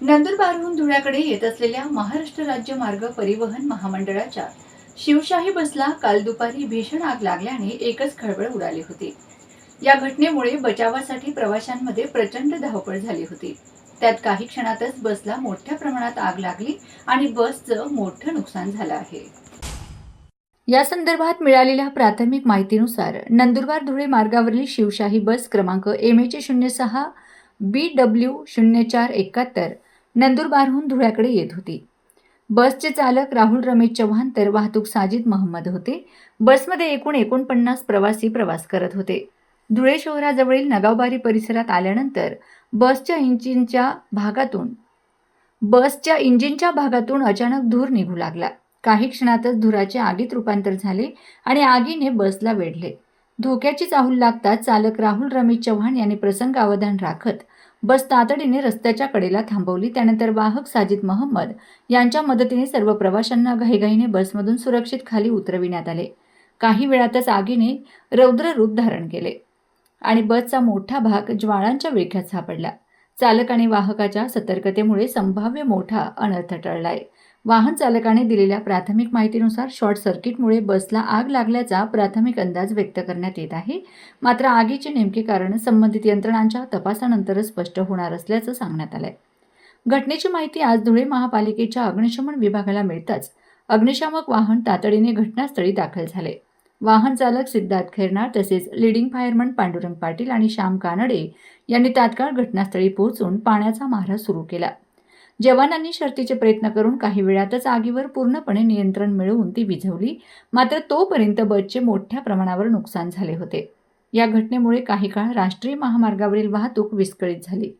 नंदुरबारहून धुळ्याकडे येत असलेल्या महाराष्ट्र राज्य मार्ग परिवहन महामंडळाच्या शिवशाही बसला काल दुपारी भीषण आग लागल्याने एकच खळबळ उडाली होती। या घटनेमुळे बचावासाठी प्रवाशांमध्ये प्रचंड धावपळ झाली होती। त्यात काही क्षणातच बसला मोठ्या प्रमाणात आग लागली आणि बसचं मोठं नुकसान झालं आहे। या संदर्भात मिळालेल्या प्राथमिक माहितीनुसार नंदुरबार धुळे मार्गावरील शिवशाही बस क्रमांक MH06 BW0471 नंदुरबारहून धुळ्याकडे येत होती। बसचे चालक राहुल रमेश चव्हाण तर वाहतूक साजिद महम्मद होते। बसमध्ये एकूण 49 प्रवासी प्रवास करत होते। धुळे शहराजवळील नगावबारी परिसरात आल्यानंतर बसच्या इंजिनच्या भागातून अचानक धूर निघू लागला। काही क्षणातच धुराचे आगीत रूपांतर झाले आणि आगीने बसला वेढले। धोक्याची चाहूल लागताच चालक राहुल रमेश चव्हाण यांनी प्रसंगावधान राखत बस तातडीने रस्त्याच्या कडेला थांबवली। त्यानंतर वाहक साजिद महम्मद यांच्या मदतीने सर्व प्रवाशांना घाईघाईने बसमधून सुरक्षित खाली उतरविण्यात आले। काही वेळातच आगीने रौद्र रूप धारण केले आणि बसचा मोठा भाग ज्वाळांच्या विळख्यात सापडला। चालक आणि वाहकाच्या सतर्कतेमुळे संभाव्य मोठा अनर्थ टळलाय। वाहन चालकाने दिलेल्या प्राथमिक माहितीनुसार शॉर्ट सर्किटमुळे बसला आग लागल्याचा प्राथमिक अंदाज व्यक्त करण्यात येत आहे। मात्र आगीचे नेमके कारण संबंधित यंत्रणांच्या तपासानंतरच स्पष्ट होणार असल्याचं सांगण्यात आलंय। घटनेची माहिती आज धुळे महापालिकेच्या अग्निशमन विभागाला मिळताच अग्निशामक वाहन तातडीने घटनास्थळी दाखल झाले। वाहन चालक सिद्धार्थ खैरनार तसेच लीडिंग फायरमन पांडुरंग पाटील आणि श्याम कानडे यांनी तात्काळ घटनास्थळी पोहोचून पाण्याचा मारा सुरू केला। जवानांनी शर्थीचे प्रयत्न करून काही वेळातच आगीवर पूर्णपणे नियंत्रण मिळवून ती विझवली। मात्र तोपर्यंत बसचे मोठ्या प्रमाणावर नुकसान झाले होते। या घटनेमुळे काही काळ राष्ट्रीय महामार्गावरील वाहतूक विस्कळीत झाली।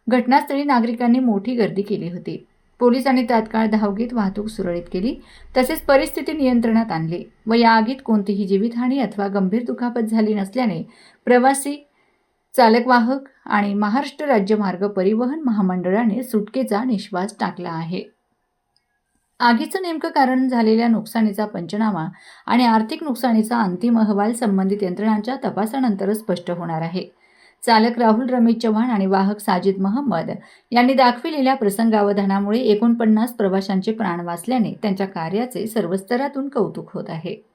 घटनास्थळी नागरिकांनी मोठी गर्दी केली होती। पोलिसांनी तात्काळ धाव घेत वाहतूक सुरळीत केली तसेच परिस्थिती नियंत्रणात आणली व या आगीत कोणतीही जीवितहानी अथवा गंभीर दुखापत झाली नसल्याने प्रवासी, चालक, वाहक आणि महाराष्ट्र राज्य मार्ग परिवहन महामंडळाने सुटकेचा निश्वास टाकला आहे। आगीचं नेमकं कारण, झालेल्या नुकसानीचा पंचनामा आणि आर्थिक नुकसानीचा अंतिम अहवाल संबंधित यंत्रणांच्या तपासानंतरच स्पष्ट होणार आहे। चालक राहुल रमेश चव्हाण आणि वाहक साजिद महम्मद यांनी दाखविलेल्या प्रसंगावधानामुळे 49 प्रवाशांचे प्राण वाचल्याने त्यांच्या कार्याचे सर्व स्तरातून कौतुक होत आहे।